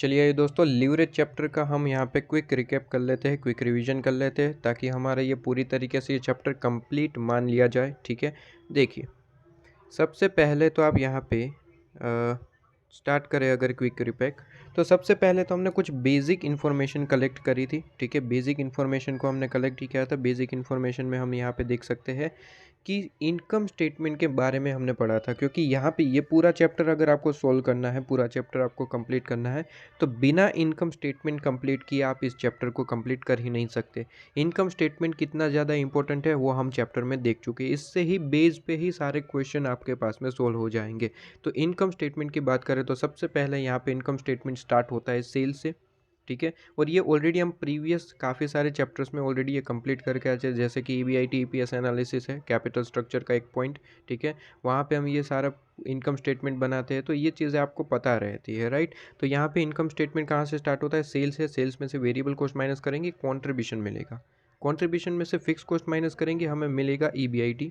चलिए दोस्तों, leverage chapter का हम यहाँ पे क्विक रिकैप कर लेते हैं, क्विक रिवीजन कर लेते हैं ताकि हमारा ये पूरी तरीके से ये चैप्टर कंप्लीट मान लिया जाए। ठीक है, देखिए सबसे पहले तो आप यहाँ पे स्टार्ट करें अगर क्विक रिपैक, तो सबसे पहले तो हमने कुछ बेसिक इन्फॉर्मेशन कलेक्ट करी थी। ठीक है, बेसिक इन्फॉर्मेशन को हमने कलेक्ट ही किया था। बेसिक इन्फॉर्मेशन में हम यहाँ पे देख सकते हैं कि इनकम स्टेटमेंट के बारे में हमने पढ़ा था, क्योंकि यहाँ पे ये पूरा चैप्टर अगर आपको सोल्व करना है, पूरा चैप्टर आपको कंप्लीट करना है, तो बिना इनकम स्टेटमेंट कंप्लीट किए आप इस चैप्टर को कंप्लीट कर ही नहीं सकते। इनकम स्टेटमेंट कितना ज़्यादा इंपॉर्टेंट है वो हम चैप्टर में देख चुके हैं। इससे ही बेस पे ही सारे क्वेश्चन आपके पास में सोल्व हो जाएंगे। तो इनकम स्टेटमेंट की बात करें तो सबसे पहले यहाँ पे इनकम स्टेटमेंट स्टार्ट होता है सेल्स से। ठीक है, और ये ऑलरेडी हम प्रीवियस काफ़ी सारे चैप्टर्स में ऑलरेडी ये कंप्लीट करके आ जाए, जैसे कि EBIT EPS एनालिसिस है, कैपिटल स्ट्रक्चर का एक पॉइंट। ठीक है, वहाँ पे हम ये सारा इनकम स्टेटमेंट बनाते हैं, तो ये चीज़ें आपको पता रहती है, राइट। तो यहाँ पे इनकम स्टेटमेंट कहाँ से स्टार्ट होता है? सेल्स है। सेल्स में से वेरिएबल कॉस्ट माइनस करेंगे, कॉन्ट्रीब्यूशन मिलेगा। कॉन्ट्रीब्यूशन में से फिक्स कॉस्ट माइनस करेंगे, हमें मिलेगा EBIT।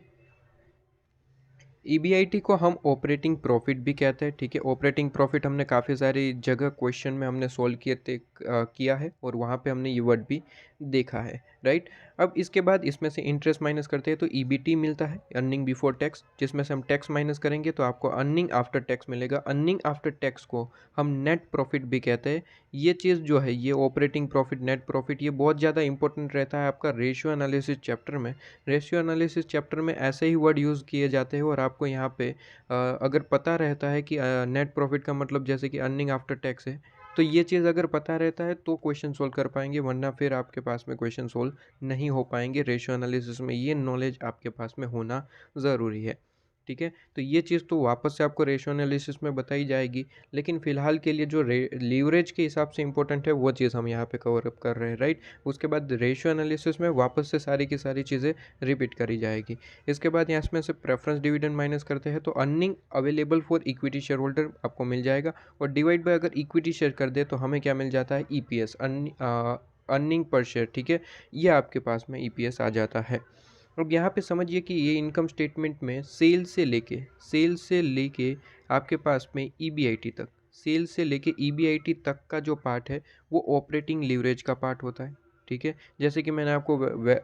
EBIT को हम ऑपरेटिंग प्रॉफिट भी कहते हैं। ठीक है, ऑपरेटिंग प्रॉफिट हमने काफ़ी सारी जगह क्वेश्चन में हमने सोल्व किया है और वहाँ पे हमने ये वर्ड भी देखा है, राइट। अब इसके बाद इसमें से इंटरेस्ट माइनस करते हैं तो EBT मिलता है, अर्निंग बिफोर टैक्स, जिसमें से हम टैक्स माइनस करेंगे तो आपको अर्निंग आफ्टर टैक्स मिलेगा। अर्निंग आफ्टर टैक्स को हम नेट प्रॉफिट भी कहते हैं। ये चीज़ जो है, ये ऑपरेटिंग प्रॉफिट, नेट प्रॉफिट, ये बहुत ज़्यादा इंपॉर्टेंट रहता है आपका रेशियो एनालिसिस चैप्टर में। रेशियो एनालिसिस चैप्टर में ऐसे ही वर्ड यूज़ किए जाते हैं और आपको यहाँ पे अगर पता रहता है कि नेट प्रॉफिट का मतलब जैसे कि अर्निंग आफ्टर टैक्स है, तो ये चीज़ अगर पता रहता है तो क्वेश्चन सोल्व कर पाएंगे, वरना फिर आपके पास में क्वेश्चन सोल्व नहीं हो पाएंगे। रेशियो एनालिसिस में ये नॉलेज आपके पास में होना ज़रूरी है। ठीक है, तो ये चीज़ तो वापस से आपको रेशियो एनालिसिस में बताई जाएगी, लेकिन फ़िलहाल के लिए जो लीवरेज के हिसाब से इंपॉर्टेंट है वो चीज़ हम यहाँ पे कवर अप कर रहे हैं, राइट। उसके बाद रेशियो एनालिसिस में वापस से सारी की सारी चीज़ें रिपीट करी जाएगी। इसके बाद यहाँ इसमें से प्रेफरेंस डिविडेंड माइनस करते हैं तो earning available for equity share holder आपको मिल जाएगा, और डिवाइड बाय अगर इक्विटी शेयर कर दे तो हमें क्या मिल जाता है? EPS, earning per share. ठीक है, ये आपके पास में EPS आ जाता है। अब यहाँ पे समझिए कि ये इनकम स्टेटमेंट में सेल से लेके आपके पास में EBIT तक, सेल से लेके EBIT तक का जो पार्ट है वो ऑपरेटिंग लीवरेज का पार्ट होता है। ठीक है, जैसे कि मैंने आपको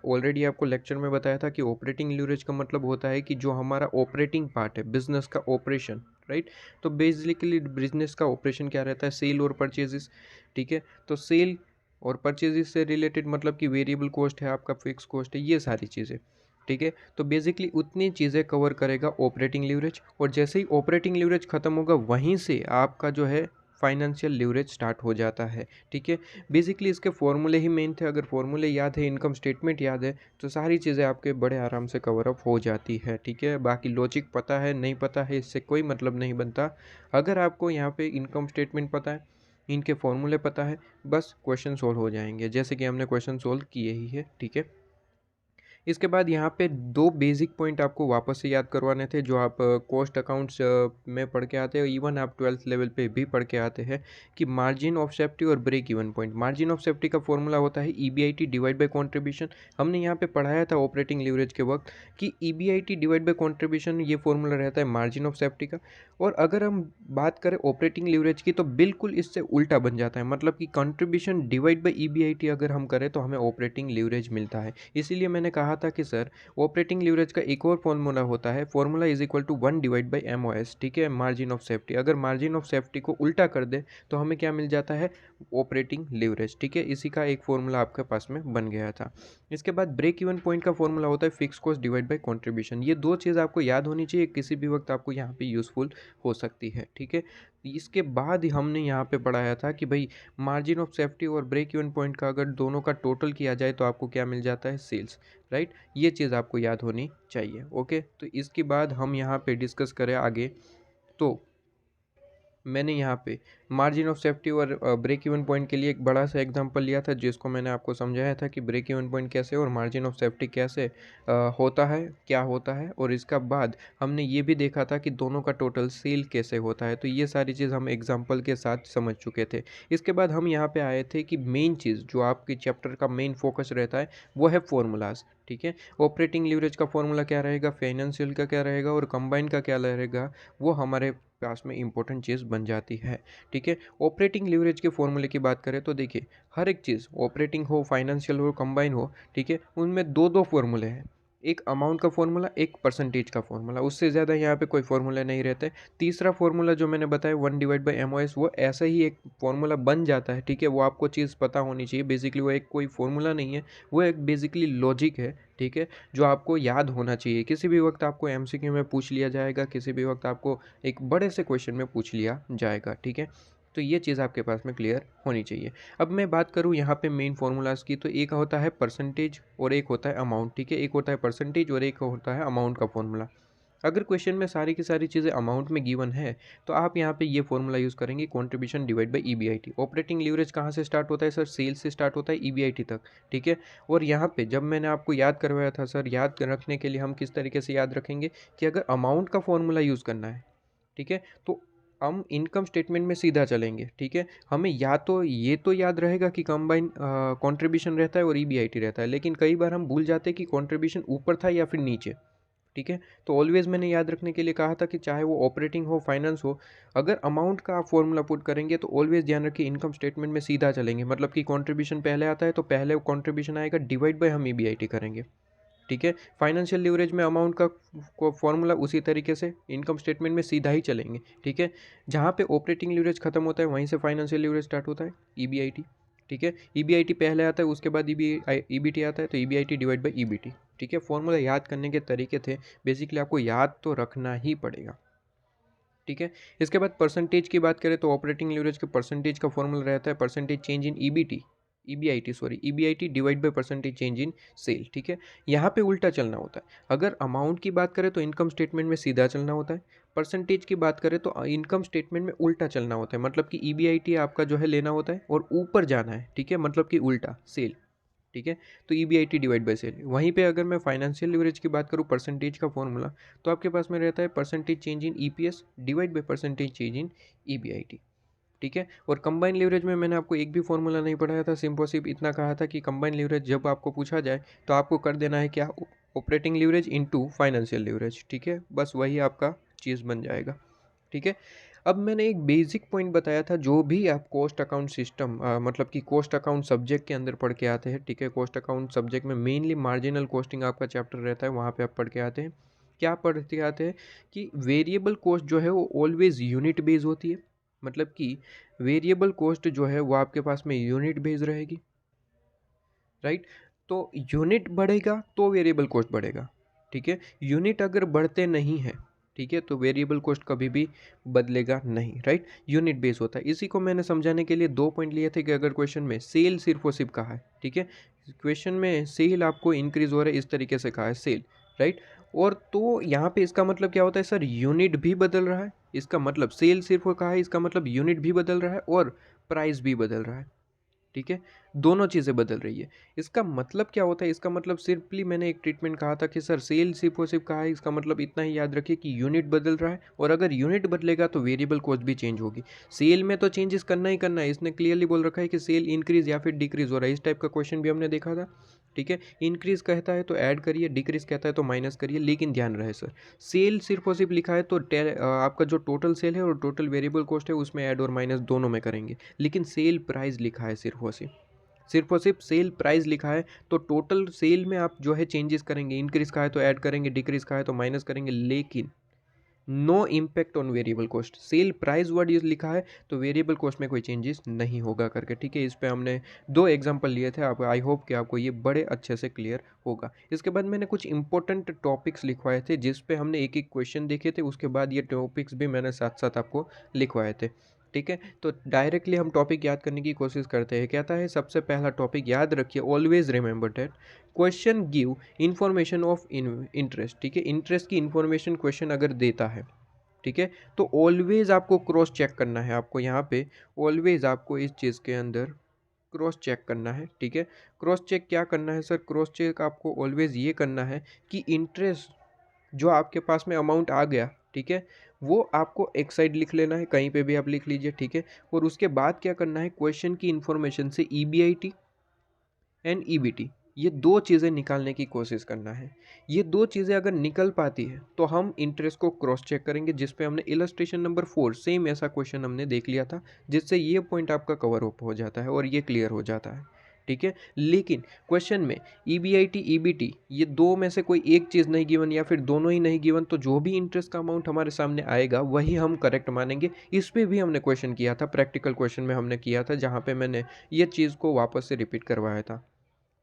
ऑलरेडी आपको लेक्चर में बताया था कि ऑपरेटिंग लीवरेज का मतलब होता है कि जो हमारा ऑपरेटिंग पार्ट है, बिजनेस का ऑपरेशन, राइट। तो बेसिकली बिजनेस का ऑपरेशन क्या रहता है? सेल और परचेजेस। ठीक है, तो सेल और परचेजेस से रिलेटेड मतलब कि वेरिएबल कॉस्ट है, आपका फिक्स कॉस्ट है, ये सारी चीज़ें। ठीक है, तो बेसिकली उतनी चीज़ें कवर करेगा ऑपरेटिंग लीवरेज, और जैसे ही ऑपरेटिंग लीवरेज खत्म होगा वहीं से आपका जो है फाइनेंशियल लीवरेज स्टार्ट हो जाता है। ठीक है, बेसिकली इसके फॉर्मूले ही मेन थे। अगर फॉर्मूले याद है, इनकम स्टेटमेंट याद है, तो सारी चीज़ें आपके बड़े आराम से कवर अप हो जाती है। ठीक है, बाकी लॉजिक पता है नहीं पता है इससे कोई मतलब नहीं बनता। अगर आपको यहाँ पे इनकम स्टेटमेंट पता है, इनके फॉर्मूले पता है, बस क्वेश्चन सोल्व हो जाएंगे, जैसे कि हमने क्वेश्चन सोल्व किए ही है। ठीक है, इसके बाद यहाँ पे दो बेसिक पॉइंट आपको वापस से याद करवाने थे, जो आप कॉस्ट अकाउंट्स में पढ़ के आते हैं, इवन आप 12th लेवल पे भी पढ़ के आते हैं, कि मार्जिन ऑफ सेफ्टी और break even point. Margin of safety का फॉर्मूला होता है EBIT डिवाइड बाय कॉन्ट्रीब्यूशन। हमने यहाँ पे पढ़ाया था ऑपरेटिंग लीवरेज के वक्त कि EBIT डिवाइड बाय कॉन्ट्रीब्यूशन ये फॉर्मूला रहता है मार्जिन ऑफ सेफ्टी का। और अगर हम बात करें ऑपरेटिंग लीवरेज की तो बिल्कुल इससे उल्टा बन जाता है, मतलब कि कंट्रीब्यूशन डिवाइड बाय EBIT अगर हम करें तो हमें ऑपरेटिंग लीवरेज मिलता है। इसीलिए मैंने कहा था कि सर ऑपरेटिंग लीवरेज का एक और फॉर्मूला होता है, formula is equal to 1 divide by MOS। ठीक है, मार्जिन ऑफ सेफ्टी। अगर मार्जिन ऑफ सेफ्टी को उल्टा कर दे तो हमें क्या मिल जाता है? Operating leverage. ठीक है, इसी का एक फॉर्मूला आपके पास में बन गया था। इसके बाद ब्रेक इवन पॉइंट का फॉर्मूला होता है fix cost divide by contribution. ये दो चीज़ आपको याद होनी चाहिए, किसी भी वक्त आपको यहाँ पे यूजफुल हो सकती है। ठीक है, इसके बाद ही हमने यहाँ पे पढ़ाया था कि भाई मार्जिन ऑफ सेफ्टी और ब्रेक इवन पॉइंट का अगर दोनों का टोटल किया जाए तो आपको क्या मिल जाता है? Sales, right. ये चीज़ आपको याद होनी चाहिए। ओके, तो इसके बाद हम यहाँ पे डिस्कस करें आगे। तो मैंने यहाँ पे मार्जिन ऑफ सेफ्टी और ब्रेक इवन पॉइंट के लिए एक बड़ा सा एग्जांपल लिया था, जिसको मैंने आपको समझाया था कि ब्रेक इवन पॉइंट कैसे और मार्जिन ऑफ सेफ्टी कैसे होता है, क्या होता है। और इसका बाद हमने ये भी देखा था कि दोनों का टोटल सेल कैसे होता है। तो ये सारी चीज़ हम एग्जाम्पल के साथ समझ चुके थे। इसके बाद हम यहाँ पे आए थे कि मेन चीज़ जो आपके चैप्टर का मेन फोकस रहता है वो है फॉर्मूलाज। ठीक है। ऑपरेटिंग लीवरेज का फॉर्मूला क्या रहेगा, फाइनेंशियल का क्या रहेगा और कंबाइन का क्या रहेगा, वो हमारे पास में इंपॉर्टेंट चीज़ बन जाती है। ठीक है। ऑपरेटिंग लीवरेज के फॉर्मूले की बात करें तो देखिए, हर एक चीज़ ऑपरेटिंग हो, फाइनेंशियल हो, कंबाइन हो, ठीक है, उनमें दो दो फॉर्मूले हैं। एक अमाउंट का फॉर्मूला, एक परसेंटेज का फॉर्मूला, उससे ज़्यादा यहाँ पे कोई फॉर्मूला नहीं रहते। तीसरा फॉर्मूला जो मैंने बताया 1/MOS, वो ऐसा ही एक फॉर्मूला बन जाता है। ठीक है। वो आपको चीज़ पता होनी चाहिए। बेसिकली वो एक कोई फॉर्मूला नहीं है, वो एक बेसिकली लॉजिक है। ठीक है। जो आपको याद होना चाहिए। किसी भी वक्त आपको एमसीक्यू में पूछ लिया जाएगा, किसी भी वक्त आपको एक बड़े से क्वेश्चन में पूछ लिया जाएगा। ठीक है। तो ये चीज़ आपके पास में क्लियर होनी चाहिए। अब मैं बात करूँ यहाँ पे मेन फार्मूलाज की, तो एक होता है परसेंटेज और एक होता है अमाउंट। ठीक है। एक होता है परसेंटेज और एक होता है अमाउंट का फॉर्मूला। अगर क्वेश्चन में सारी की सारी चीज़ें अमाउंट में गिवन है, तो आप यहाँ पे ये फॉर्मूला यूज़ करेंगे, contribution divide by EBIT. Operating leverage कहाँ से स्टार्ट होता है सर, सेल्स से स्टार्ट होता है ईबीआईटी तक। ठीक है। और यहाँ पे जब मैंने आपको याद करवाया था सर, याद रखने के लिए हम किस तरीके से याद रखेंगे कि अगर अमाउंट का फॉर्मूला यूज़ करना है, ठीक है, तो हम इनकम स्टेटमेंट में सीधा चलेंगे। ठीक है। हमें या तो ये तो याद रहेगा कि कंबाइन कंट्रीब्यूशन रहता है और ईबीआईटी रहता है, लेकिन कई बार हम भूल जाते हैं कि कंट्रीब्यूशन ऊपर था या फिर नीचे। ठीक है। तो ऑलवेज मैंने याद रखने के लिए कहा था कि चाहे वो ऑपरेटिंग हो, फाइनेंस हो, अगर अमाउंट का आप फॉर्मूला पुट करेंगे तो ऑलवेज ध्यान रखिए इनकम स्टेटमेंट में सीधा चलेंगे। मतलब कि कंट्रीब्यूशन पहले आता है तो पहले कंट्रीब्यूशन आएगा, डिवाइड बाय हम ईबीआईटी करेंगे। ठीक है। फाइनेंशियल लीवरेज में अमाउंट का फॉर्मूला उसी तरीके से इनकम स्टेटमेंट में सीधा ही चलेंगे। ठीक है। जहाँ पे ऑपरेटिंग लीवरेज खत्म होता है वहीं से फाइनेंशियल लीवरेज स्टार्ट होता है, ईबीआईटी। ठीक है। ईबीआईटी पहले आता है, उसके बाद ईबीटी आता है, तो ईबीआईटी डिवाइड बाय ईबीटी। ठीक है। फॉर्मूला याद करने के तरीके थे, बेसिकली आपको याद तो रखना ही पड़ेगा। ठीक है। इसके बाद परसेंटेज की बात करें तो ऑपरेटिंग लीवरेज के परसेंटेज का फॉर्मूला रहता है percentage change in EBIT divide by percentage change in sale. ठीक है। यहाँ पे उल्टा चलना होता है। अगर अमाउंट की बात करें तो इनकम स्टेटमेंट में सीधा चलना होता है, परसेंटेज की बात करें तो इनकम स्टेटमेंट में उल्टा चलना होता है। मतलब कि ईबीआईटी आपका जो है लेना होता है और ऊपर जाना है। ठीक है। मतलब कि उल्टा सेल। ठीक है। तो ईबीआईटी डिवाइड बाय सेल। वहीं पे अगर मैं फाइनेंशियल लीवरेज की बात करूँ, परसेंटेज का फॉर्मूला, तो आपके पास में रहता है percentage change in EPS divide by percentage change in EBIT. ठीक है। और कंबाइन लीवरेज में मैंने आपको एक भी फॉर्मूला नहीं पढ़ाया था, सिंपल सिर्फ इतना कहा था कि कंबाइन लीवरेज जब आपको पूछा जाए तो आपको कर देना है क्या, operating leverage into financial leverage. ठीक है। बस वही आपका चीज़ बन जाएगा। ठीक है। अब मैंने एक बेसिक पॉइंट बताया था, जो भी आप कॉस्ट अकाउंट सिस्टम मतलब कि कॉस्ट अकाउंट सब्जेक्ट के अंदर पढ़ के आते हैं। ठीक है। कॉस्ट अकाउंट सब्जेक्ट में मेनली मार्जिनल कॉस्टिंग आपका चैप्टर रहता है, वहाँ पे आप पढ़ के आते हैं। क्या पढ़ के आते हैं कि वेरिएबल कॉस्ट जो है वो ऑलवेज यूनिट बेस होती है। मतलब कि वेरिएबल कॉस्ट जो है वो आपके पास में यूनिट बेस रहेगी, राइट। तो यूनिट बढ़ेगा तो वेरिएबल कॉस्ट बढ़ेगा। ठीक है। यूनिट अगर बढ़ते नहीं है, ठीक है, तो वेरिएबल कॉस्ट कभी भी बदलेगा नहीं, राइट। यूनिट बेस होता है। इसी को मैंने समझाने के लिए दो पॉइंट लिए थे कि अगर क्वेश्चन में सेल सिर्फ और सिर्फ कहा है, ठीक है, क्वेश्चन में सेल आपको इंक्रीज हो रहा है इस तरीके से कहा है सेल, राइट। और तो यहाँ पे इसका मतलब क्या होता है सर, यूनिट भी बदल रहा है। इसका मतलब सेल सिर्फ कहा है, इसका मतलब यूनिट भी बदल रहा है और प्राइस भी बदल रहा है। ठीक है। दोनों चीज़ें बदल रही है। इसका मतलब क्या होता है, इसका मतलब सिंपली मैंने एक ट्रीटमेंट कहा था कि सर सेल सिर्फ और सिर्फ कहा है, इसका मतलब इतना ही याद रखिए कि यूनिट बदल रहा है, और अगर यूनिट बदलेगा तो वेरिएबल कॉस्ट भी चेंज होगी। सेल में तो चेंजेस करना ही करना है, इसने क्लियरली बोल रखा है कि सेल इंक्रीज या फिर डिक्रीज हो रहा है। इस टाइप का क्वेश्चन भी हमने देखा था। ठीक है। इंक्रीज कहता है तो ऐड करिए, डिक्रीज कहता है तो माइनस करिए, लेकिन ध्यान रहे सर, सेल सिर्फ और सिर्फ लिखा है तो आपका जो टोटल सेल है और टोटल वेरिएबल कॉस्ट है उसमें ऐड और माइनस दोनों में करेंगे। लेकिन सेल प्राइस लिखा है सिर्फ और सिर्फ सेल प्राइस लिखा है, तो टोटल सेल में आप जो है चेंजेस करेंगे। इंक्रीज का है तो ऐड करेंगे, डिक्रीज का है तो माइनस करेंगे, लेकिन no impact on variable cost. Sale price word ये लिखा है तो वेरिएबल कॉस्ट में कोई चेंजेस नहीं होगा करके। ठीक है। इस पे हमने दो एग्जांपल लिए थे। आप आई होप कि आपको ये बड़े अच्छे से क्लियर होगा। इसके बाद मैंने कुछ इंपॉर्टेंट टॉपिक्स लिखवाए थे जिस पे हमने एक एक क्वेश्चन देखे थे, उसके बाद ये टॉपिक्स भी मैंने साथ साथ आपको लिखवाए थे। ठीक है। तो डायरेक्टली हम टॉपिक याद करने की कोशिश करते हैं। कहता है सबसे पहला टॉपिक याद रखिए, always remember that question give information of interest. ठीक है। इंटरेस्ट की इन्फॉर्मेशन क्वेश्चन अगर देता है, ठीक है, तो ऑलवेज आपको क्रॉस चेक करना है। आपको यहाँ पे ऑलवेज आपको इस चीज़ के अंदर क्रॉस चेक करना है। ठीक है। क्रॉस चेक क्या करना है सर, क्रॉस चेक आपको ऑलवेज ये करना है कि इंटरेस्ट जो आपके पास में अमाउंट आ गया, ठीक है, वो आपको एक साइड लिख लेना है, कहीं पे भी आप लिख लीजिए। ठीक है। और उसके बाद क्या करना है, क्वेश्चन की इन्फॉर्मेशन से ईबीआईटी एंड ईबीटी ये 2 चीज़ें निकालने की कोशिश करना है। ये 2 चीज़ें अगर निकल पाती है तो हम इंटरेस्ट को क्रॉस चेक करेंगे, जिस पे हमने इलस्ट्रेशन नंबर 4 सेम ऐसा क्वेश्चन हमने देख लिया था, जिससे ये पॉइंट आपका कवर अप हो जाता है और ये क्लियर हो जाता है, ठीक है। लेकिन क्वेश्चन में ईबीआईटी ईबीटी ये 2 में से कोई एक चीज़ नहीं गिवन या फिर दोनों ही नहीं गिवन, तो जो भी इंटरेस्ट का अमाउंट हमारे सामने आएगा वही हम करेक्ट मानेंगे। इस पे भी हमने क्वेश्चन किया था, प्रैक्टिकल क्वेश्चन में हमने किया था, जहाँ पे मैंने ये चीज़ को वापस से रिपीट करवाया था,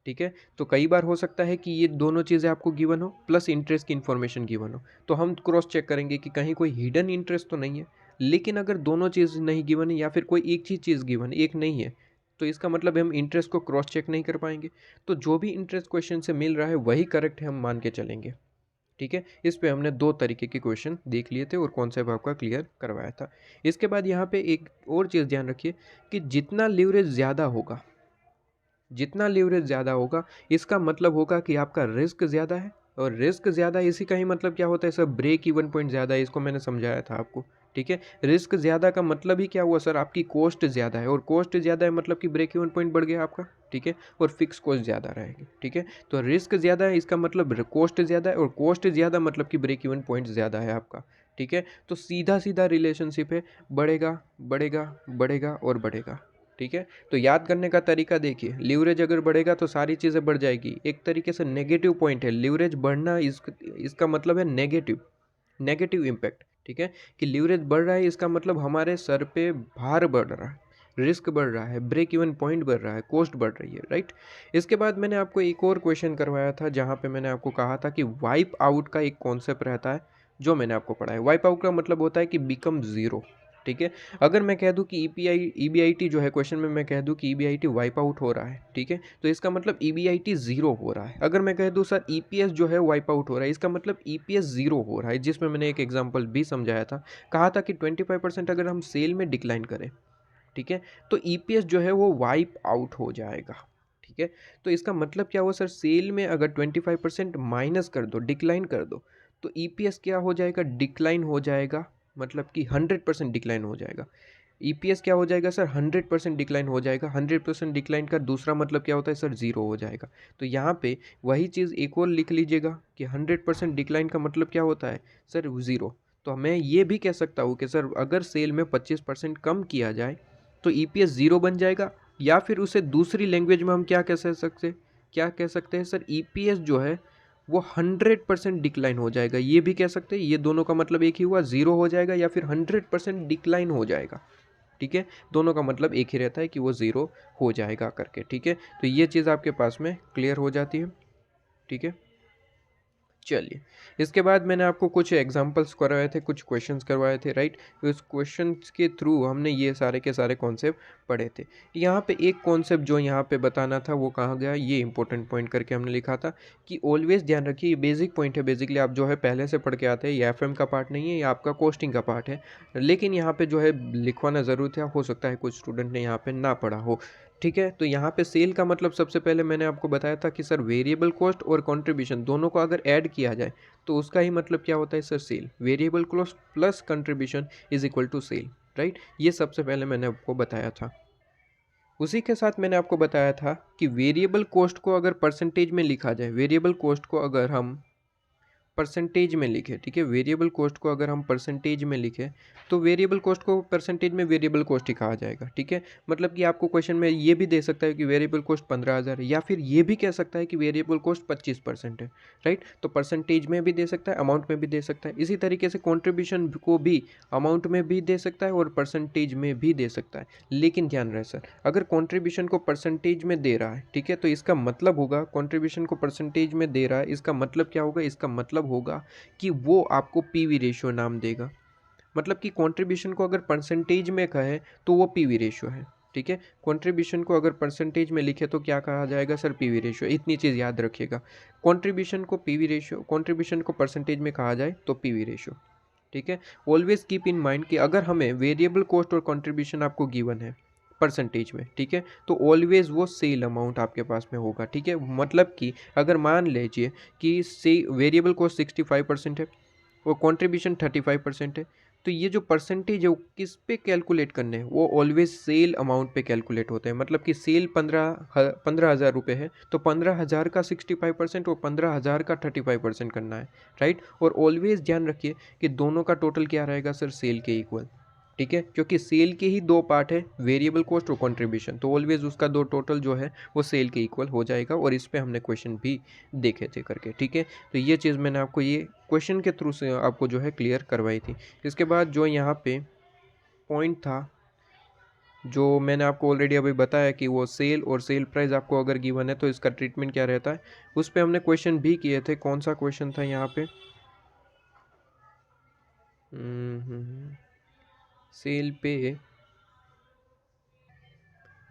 ठीक है। तो कई बार हो सकता है कि ये दोनों चीज़ें आपको गिवन हो प्लस इंटरेस्ट की इन्फॉर्मेशन गिवन हो, तो हम क्रॉस चेक करेंगे कि कहीं कोई हिडन इंटरेस्ट तो नहीं है। लेकिन अगर दोनों चीज़ नहीं गिवन है या फिर कोई एक ही चीज़ गिवन है, एक नहीं है, तो इसका मतलब हम इंटरेस्ट को क्रॉस चेक नहीं कर पाएंगे। तो जो भी इंटरेस्ट क्वेश्चन से मिल रहा है वही करेक्ट है, हम मान के चलेंगे, ठीक है। इस पे हमने 2 तरीके के क्वेश्चन देख लिए थे और कॉन्सेप्ट आपका क्लियर करवाया था। इसके बाद यहाँ पे एक और चीज़ ध्यान रखिए कि जितना लीवरेज ज़्यादा होगा इसका मतलब होगा कि आपका रिस्क ज़्यादा है, और रिस्क ज़्यादा इसी का ही मतलब क्या होता है सर, ब्रेक इवन पॉइंट ज़्यादा है। इसको मैंने समझाया था आपको, ठीक है। रिस्क ज़्यादा का मतलब ही क्या हुआ सर, आपकी कॉस्ट ज़्यादा है, और कॉस्ट ज़्यादा है मतलब कि ब्रेक इवन पॉइंट बढ़ गया आपका, ठीक है, और फिक्स कॉस्ट ज़्यादा रहेगी, ठीक है। तो रिस्क ज़्यादा है इसका मतलब कॉस्ट ज़्यादा है, और कॉस्ट ज़्यादा मतलब कि ब्रेक इवन पॉइंट ज़्यादा है आपका, ठीक है। तो सीधा सीधा रिलेशनशिप है, बढ़ेगा बढ़ेगा बढ़ेगा और बढ़ेगा, ठीक है। तो याद करने का तरीका देखिए, लीवरेज अगर बढ़ेगा तो सारी चीज़ें बढ़ जाएगी। एक तरीके से नेगेटिव पॉइंट है लीवरेज बढ़ना, इसका मतलब है नेगेटिव नेगेटिव इम्पैक्ट, ठीक है। कि लीवरेज बढ़ रहा है इसका मतलब हमारे सर पे भार बढ़ रहा है, रिस्क बढ़ रहा है, ब्रेक इवन पॉइंट बढ़ रहा है, कॉस्ट बढ़ रही है, राइट। इसके बाद मैंने आपको एक और क्वेश्चन करवाया था, जहाँ पे मैंने आपको कहा था कि वाइप आउट का एक कॉन्सेप्ट रहता है, जो मैंने आपको पढ़ा है। वाइप आउट का मतलब होता है कि बिकम ज़ीरो, ठीक है। अगर मैं कह दूं कि ईबीआईटी जो है, क्वेश्चन में मैं कह दूं कि ईबीआईटी वाइप आउट हो रहा है, ठीक है, तो इसका मतलब ईबीआईटी ज़ीरो हो रहा है। अगर मैं कह दूं सर ईपीएस जो है वाइप आउट हो रहा है, इसका मतलब ईपीएस ज़ीरो हो रहा है, जिसमें मैंने एक एग्जांपल भी समझाया था। कहा था कि 25% अगर हम सेल में डिक्लाइन करें, ठीक है, तो ईपीएस जो है वो वाइप आउट हो जाएगा, ठीक है। तो इसका मतलब क्या हुआ सर, सेल में अगर 25% माइनस कर दो, डिक्लाइन कर दो, तो ईपीएस क्या हो जाएगा, डिक्लाइन हो जाएगा, मतलब कि 100% डिक्लाइन हो जाएगा। ईपीएस क्या हो जाएगा सर, 100% डिक्लाइन हो जाएगा। 100% डिक्लाइन का दूसरा मतलब क्या होता है सर, ज़ीरो हो जाएगा। तो यहाँ पे वही चीज़ एक और लिख लीजिएगा कि 100% डिक्लाइन का मतलब क्या होता है सर, ज़ीरो। तो मैं ये भी कह सकता हूँ कि सर अगर सेल में 25% कम किया जाए तो ईपीएस ज़ीरो बन जाएगा, या फिर उसे दूसरी लैंग्वेज में हम क्या कह सकते हैं सर, ईपीएस जो है वो 100% डिक्लाइन हो जाएगा, ये भी कह सकते हैं। ये दोनों का मतलब एक ही हुआ, ज़ीरो हो जाएगा या फिर 100% डिक्लाइन हो जाएगा, ठीक है। दोनों का मतलब एक ही रहता है कि वो ज़ीरो हो जाएगा करके, ठीक है। तो ये चीज़ आपके पास में क्लियर हो जाती है, ठीक है। चलिए, इसके बाद मैंने आपको कुछ एग्जांपल्स करवाए थे, कुछ क्वेश्चंस करवाए थे, राइट। उस क्वेश्चंस के थ्रू हमने ये सारे के सारे कॉन्सेप्ट पढ़े थे। यहाँ पे एक कॉन्सेप्ट जो यहाँ पे बताना था वो कहाँ गया, ये इंपॉर्टेंट पॉइंट करके हमने लिखा था कि ऑलवेज ध्यान रखिए, ये बेसिक पॉइंट है, बेसिकली आप जो है पहले से पढ़ के आते हैं, ये एफएम का पार्ट नहीं है, ये आपका कॉस्टिंग का पार्ट है। लेकिन यहाँ पे जो है लिखवाना ज़रूर था, हो सकता है कुछ स्टूडेंट ने यहाँ पे ना पढ़ा हो, ठीक है। तो यहाँ पे सेल का मतलब सबसे पहले मैंने आपको बताया था कि सर वेरिएबल कॉस्ट और कंट्रीब्यूशन दोनों को अगर ऐड किया जाए तो उसका ही मतलब क्या होता है sir, sale. Variable cost plus contribution is equal to sale, right. ये सबसे पहले मैंने आपको बताया था। उसी के साथ मैंने आपको बताया था कि वेरिएबल कॉस्ट को अगर परसेंटेज में लिखा जाए, वेरिएबल कॉस्ट को अगर हम परसेंटेज में लिखे, ठीक है, वेरिएबल कॉस्ट को अगर हम परसेंटेज में लिखे तो वेरिएबल कॉस्ट को परसेंटेज में वेरिएबल कॉस्ट ही कहा जाएगा, ठीक है। मतलब कि आपको क्वेश्चन में ये भी दे सकता है कि वेरिएबल कॉस्ट 15,000 है, या फिर ये भी कह सकता है कि वेरिएबल कॉस्ट 25% है, राइट। तो परसेंटेज में भी दे सकता है, अमाउंट में भी दे सकता है। इसी तरीके से कॉन्ट्रीब्यूशन को भी अमाउंट में भी दे सकता है और परसेंटेज में भी दे सकता है। लेकिन ध्यान रहे सर, अगर कॉन्ट्रीब्यूशन को परसेंटेज में दे रहा है, ठीक है, तो इसका मतलब होगा, कॉन्ट्रीब्यूशन को परसेंटेज में दे रहा है, इसका मतलब क्या होगा, इसका मतलब होगा कि वो आपको पीवी रेशियो नाम देगा। मतलब कि कंट्रीब्यूशन को अगर परसेंटेज में कहे तो वो पीवी रेशियो है, ठीक है। कंट्रीब्यूशन को अगर परसेंटेज में लिखे तो क्या कहा जाएगा सर, पीवी रेशियो। इतनी चीज़ याद रखिएगा, कंट्रीब्यूशन को पीवी रेशियो, कंट्रीब्यूशन को परसेंटेज में कहा जाए तो पीवी रेशियो, ठीक है। ऑलवेज कीप इन माइंड कि अगर हमें वेरिएबल कॉस्ट और कंट्रीब्यूशन आपको गिवन है परसेंटेज में, ठीक है, तो ऑलवेज वो सेल अमाउंट आपके पास में होगा, ठीक है। मतलब कि अगर मान लीजिए कि से वेरिएबल कॉस्ट 65% है और कंट्रीब्यूशन 35% है, तो ये जो परसेंटेज है वो किस पे कैलकुलेट करने हैं, वो ऑलवेज सेल अमाउंट पे कैलकुलेट होते हैं। मतलब कि सेल 15,000 रुपये है तो 15,000 का 65% और 15,000 का 35% करना है, राइट। और ऑलवेज ध्यान रखिए कि दोनों का टोटल क्या रहेगा सर, सेल के इक्वल, ठीक है, क्योंकि सेल के ही दो पार्ट है, वेरिएबल कॉस्ट और कंट्रीब्यूशन, तो ऑलवेज उसका दो टोटल जो है वो सेल के इक्वल हो जाएगा। और इस पे हमने क्वेश्चन भी देखे थे करके, ठीक है। तो ये चीज़ मैंने आपको ये क्वेश्चन के थ्रू से आपको जो है क्लियर करवाई थी। इसके बाद जो यहाँ पे पॉइंट था जो मैंने आपको ऑलरेडी अभी बताया कि वो सेल और सेल प्राइस आपको अगर गिवन है तो इसका ट्रीटमेंट क्या रहता है, उस पर हमने क्वेश्चन भी किए थे। कौन सा क्वेश्चन था यहाँ पे, सेल पे,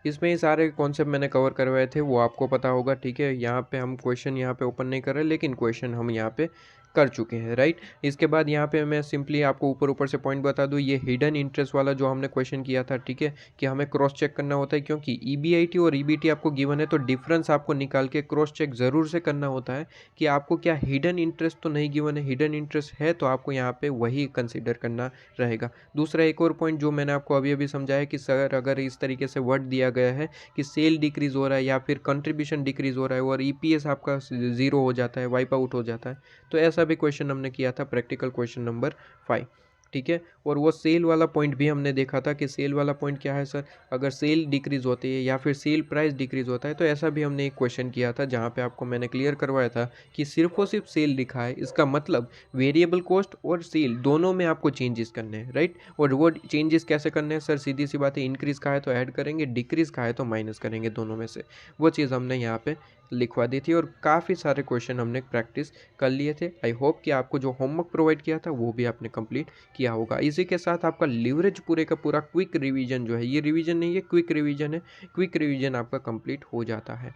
इसमें ये सारे कॉन्सेप्ट मैंने कवर करवाए थे, वो आपको पता होगा, ठीक है। यहाँ पे हम क्वेश्चन यहाँ पे ओपन नहीं कर रहे, लेकिन क्वेश्चन हम यहाँ पे कर चुके हैं, राइट। इसके बाद यहाँ पे मैं सिंपली आपको ऊपर ऊपर से पॉइंट बता दूँ, ये हिडन इंटरेस्ट वाला जो हमने क्वेश्चन किया था, ठीक है, कि हमें क्रॉस चेक करना होता है, क्योंकि ईबीआईटी और ईबीटी आपको गिवन है तो डिफरेंस आपको निकाल के क्रॉस चेक ज़रूर से करना होता है कि आपको क्या हिडन इंटरेस्ट तो नहीं गिवन है। हिडन इंटरेस्ट है तो आपको यहाँ पे वही कंसिडर करना रहेगा। दूसरा एक और पॉइंट जो मैंने आपको अभी अभी समझाया कि सर अगर इस तरीके से वर्ड दिया गया है कि सेल डिक्रीज़ हो रहा है या फिर कंट्रीब्यूशन डिक्रीज़ हो रहा है और ईपीएस आपका ज़ीरो हो जाता है, वाइप आउट हो जाता है, तो ऐसा भी क्वेश्चन हमने किया था, प्रैक्टिकल क्वेश्चन नंबर 5, ठीक है। और वो सेल वाला पॉइंट भी हमने देखा था कि सेल वाला पॉइंट क्या है सर, अगर सेल डिक्रीज़ होती है या फिर सेल प्राइस डिक्रीज़ होता है, तो ऐसा भी हमने एक क्वेश्चन किया था जहाँ पे आपको मैंने क्लियर करवाया था कि सिर्फ और सिर्फ सेल लिखा है, इसका मतलब वेरिएबल कॉस्ट और सेल दोनों में आपको चेंजेस करने हैं, राइट। और वो चेंजेस कैसे करने हैं सर, सीधी सी बात है, इंक्रीज़ का है तो ऐड करेंगे, डिक्रीज़ का है तो माइनस करेंगे, दोनों में से। वो चीज़ हमने यहाँ पे लिखवा दी थी और काफ़ी सारे क्वेश्चन हमने प्रैक्टिस कर लिए थे। आई होप कि आपको जो होमवर्क प्रोवाइड किया था वो भी आपने कंप्लीट किया होगा। इसी के साथ आपका लीवरेज पूरे का पूरा क्विक रिवीजन जो है, ये रिवीजन नहीं है, क्विक रिवीजन है, क्विक रिवीजन आपका कंप्लीट हो जाता है।